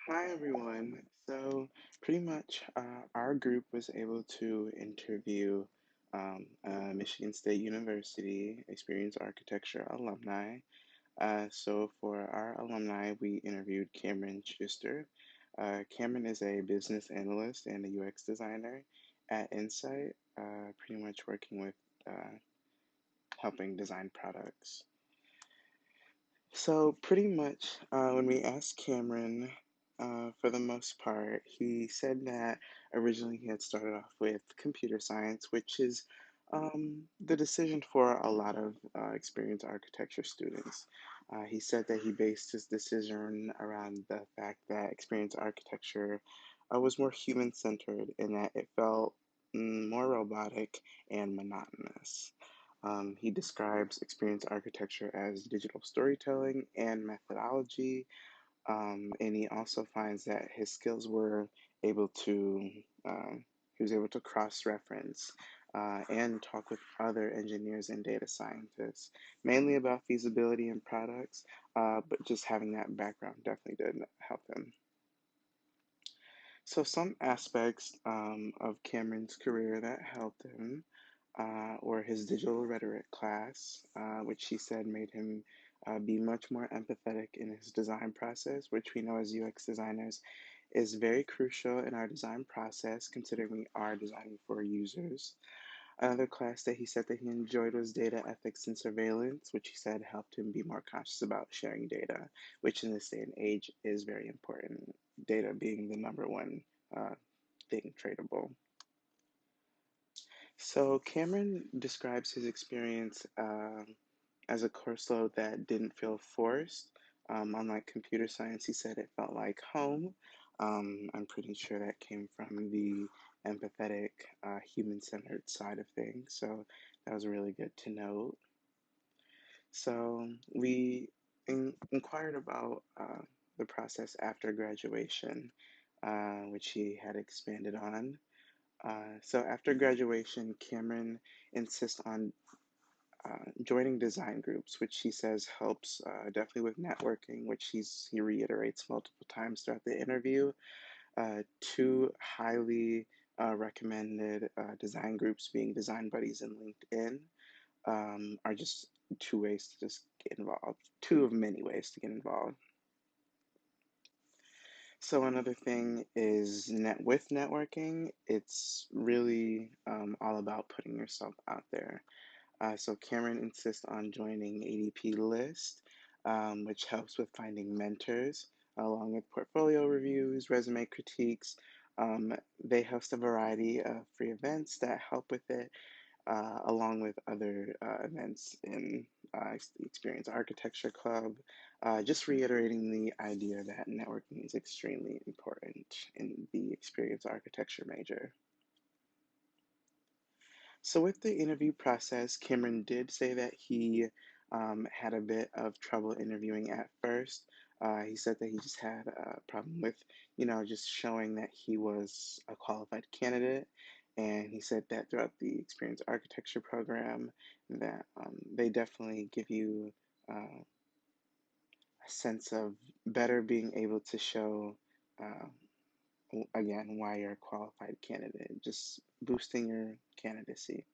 Hi everyone. Pretty much, our group was able to interview Michigan State University experienced architecture alumni. For our alumni, we interviewed Cameron Schuster. Cameron is a business analyst and a UX designer at Insight, pretty much working with helping design products. Pretty much, when we asked Cameron, for the most part, he said that originally he had started off with computer science, which is the decision for a lot of experienced architecture students. He said that he based his decision around the fact that experienced architecture was more human-centered and that it felt more robotic and monotonous. He describes experience architecture as digital storytelling and methodology, and he also finds that his skills were able to, he was able to cross-reference and talk with other engineers and data scientists, mainly about feasibility and products, but just having that background definitely did help him. So some aspects of Cameron's career that helped him or his digital rhetoric class, which he said made him be much more empathetic in his design process, which we know as UX designers is very crucial in our design process, considering we are designing for users. Another class that he said that he enjoyed was data ethics and surveillance, which he said helped him be more conscious about sharing data, which in this day and age is very important. Data being the number one thing tradable. So Cameron describes his experience as a course load that didn't feel forced. Unlike computer science, he said it felt like home. I'm pretty sure that came from the empathetic, human-centered side of things. So that was really good to note. So we inquired about the process after graduation, which he had expanded on. So after graduation, Cameron insists on joining design groups, which he says helps definitely with networking, which he reiterates multiple times throughout the interview. Two highly recommended design groups, being Design Buddies and LinkedIn, are just two ways to just get involved. Two of many ways to get involved. So another thing is with networking, it's really all about putting yourself out there. So Cameron insists on joining ADP List, which helps with finding mentors, along with portfolio reviews, resume critiques. Um, they host a variety of free events that help with it, along with other events in the Experience Architecture Club, just reiterating the idea that networking is extremely important in the Experience Architecture major. So with the interview process, Cameron did say that he had a bit of trouble interviewing at first. He said that he just had a problem with, just showing that he was a qualified candidate. And he said that throughout the Experience Architecture program, that they definitely give you a sense of better being able to show, uh, again, why you're a qualified candidate, just boosting your candidacy.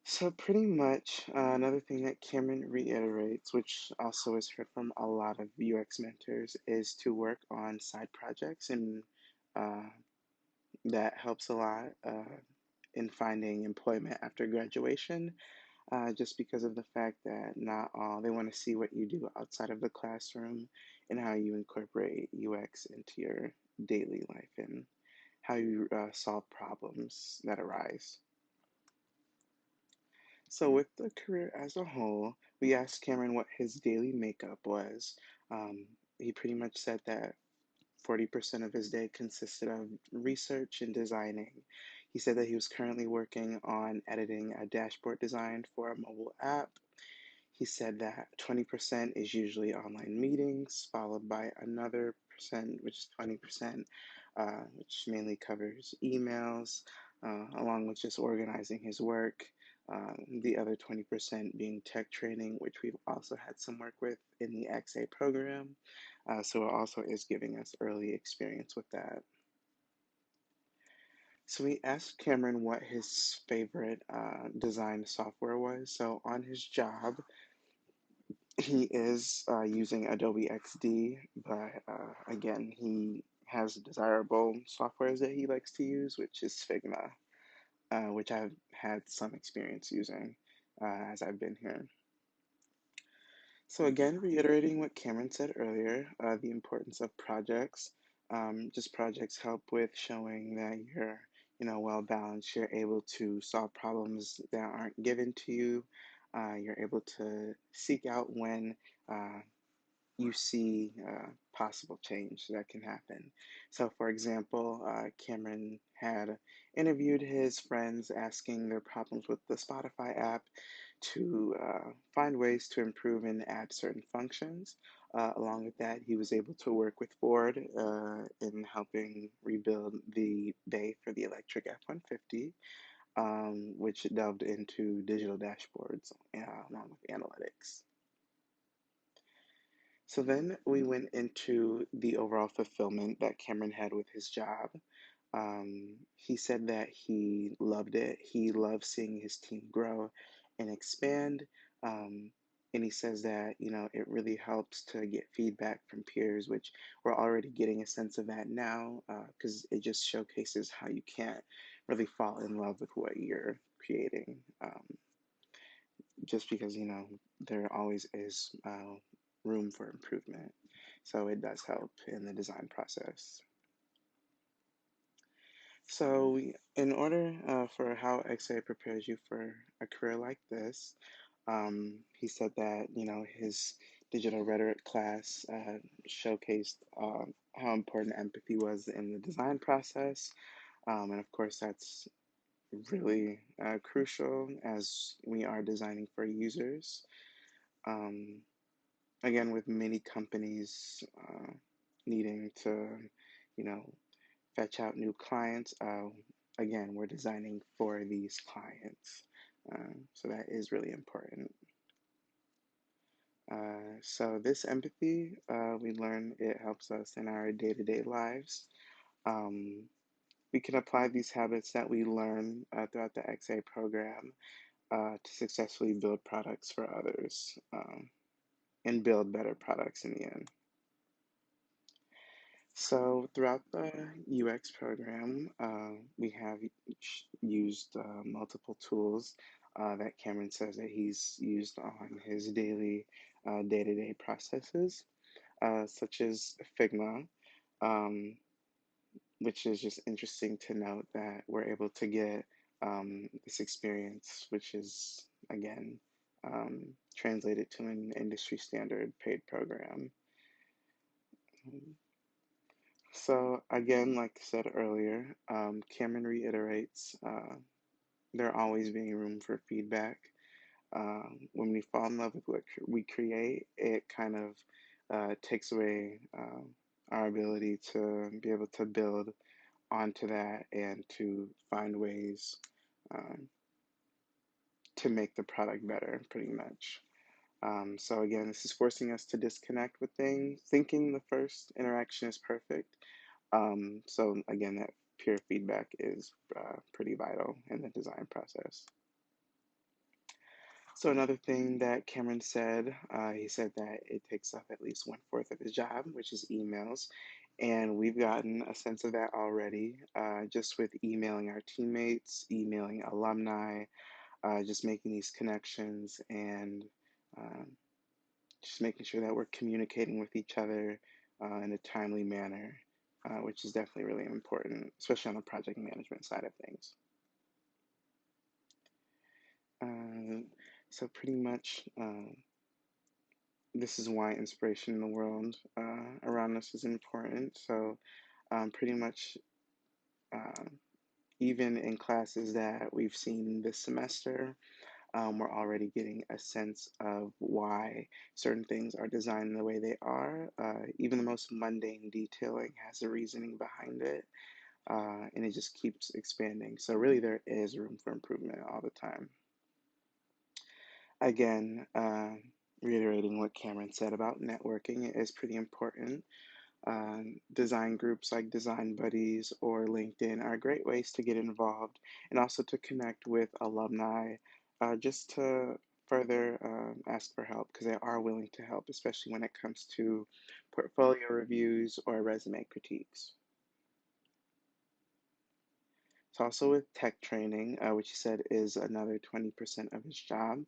So pretty much another thing that Cameron reiterates, which also is heard from a lot of UX mentors, is to work on side projects, and uh, that helps a lot in finding employment after graduation. Just because of the fact that not all they want to see what you do outside of the classroom and how you incorporate UX into your daily life and how you solve problems that arise. So, with the career as a whole, we asked Cameron what his daily makeup was. Um, he pretty much said that 40% of his day consisted of research and designing. He said that he was currently working on editing a dashboard design for a mobile app. He said that 20% is usually online meetings, followed by another percent, which is 20%, which mainly covers emails, along with just organizing his work. The other 20% being tech training, which we've also had some work with in the XA program. So it also is giving us early experience with that. So we asked Cameron what his favorite design software was. So on his job, he is using Adobe XD, but again, he has desirable softwares that he likes to use, which is Figma, which I've had some experience using as I've been here. So again, reiterating what Cameron said earlier, the importance of projects. Just projects help with showing that you're, well balanced. You're able to solve problems that aren't given to you. You're able to seek out when you see possible change that can happen. So, for example, Cameron had interviewed his friends asking their problems with the Spotify app to find ways to improve and add certain functions. Along with that, he was able to work with Ford in helping rebuild the bay for the electric F-150, which delved into digital dashboards along with analytics. So then we went into the overall fulfillment that Cameron had with his job. He said that he loved it. He loved seeing his team grow and expand. Um, and he says that, it really helps to get feedback from peers, which we're already getting a sense of that now, because it just showcases how you can't really fall in love with what you're creating. Just because there always is room for improvement, so it does help in the design process. So in order for how XA prepares you for a career like this, he said that his digital rhetoric class showcased how important empathy was in the design process, and of course that's really crucial as we are designing for users. Um, Again, with many companies needing to, you know, fetch out new clients, again, we're designing for these clients. So that is really important. So this empathy, we learn it helps us in our day-to-day lives. Um, we can apply these habits that we learn throughout the XA program to successfully build products for others and build better products in the end. So throughout the UX program, we have used multiple tools that Cameron says that he's used on his daily, day-to-day processes, such as Figma, um, which is just interesting to note that we're able to get this experience, which is, again, translated to an industry standard paid program. So again, like I said earlier, Cameron reiterates there always being room for feedback. When we fall in love with what we create, it kind of takes away our ability to be able to build onto that and to find ways um, to make the product better, pretty much. So again, this is forcing us to disconnect with things, thinking the first interaction is perfect. So again, that peer feedback is pretty vital in the design process. So another thing that Cameron said, he said that it takes up at least 1/4 of his job, which is emails. And we've gotten a sense of that already, just with emailing our teammates, emailing alumni, just making these connections and um, just making sure that we're communicating with each other in a timely manner, which is definitely really important, especially on the project management side of things. Uh, so pretty much, this is why inspiration in the world around us is important. So pretty much, uh, even in classes that we've seen this semester, we're already getting a sense of why certain things are designed the way they are. Even the most mundane detailing has a reasoning behind it, and it just keeps expanding. So, really, there is room for improvement all the time. Again, Reiterating what Cameron said about networking, it is pretty important. Design groups like Design Buddies or LinkedIn are great ways to get involved and also to connect with alumni just to further ask for help because they are willing to help, especially when it comes to portfolio reviews or resume critiques. So, also with tech training, which he said is another 20% of his job.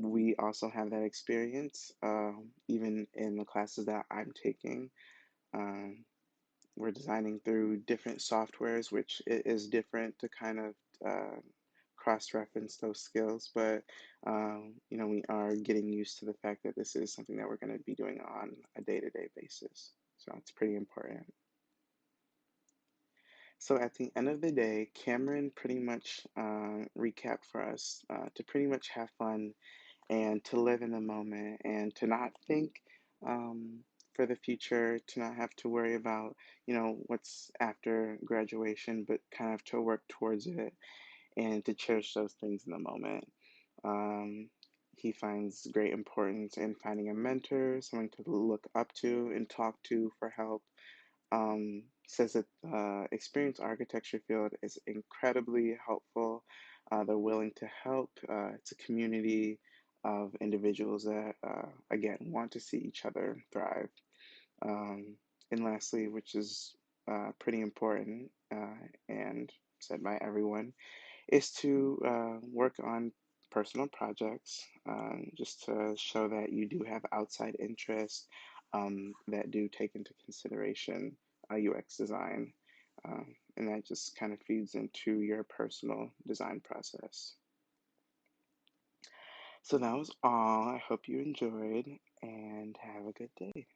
We also have that experience, even in the classes that I'm taking. Um, we're designing through different softwares, which it is different to kind of uh, cross-reference those skills, but we are getting used to the fact that this is something that we're going to be doing on a day-to-day basis. So it's pretty important. So at the end of the day, Cameron pretty much recapped for us to pretty much have fun and to live in the moment and to not think for the future, to not have to worry about, what's after graduation, but kind of to work towards it and to cherish those things in the moment. Um, he finds great importance in finding a mentor, someone to look up to and talk to for help. Says that the experience architecture field is incredibly helpful. They're willing to help. It's a community of individuals that, again, want to see each other thrive. Um, and lastly, which is pretty important and said by everyone, is to work on personal projects just to show that you do have outside interests that do take into consideration UX design. And that just kind of feeds into your personal design process. So that was all. I hope you enjoyed and have a good day.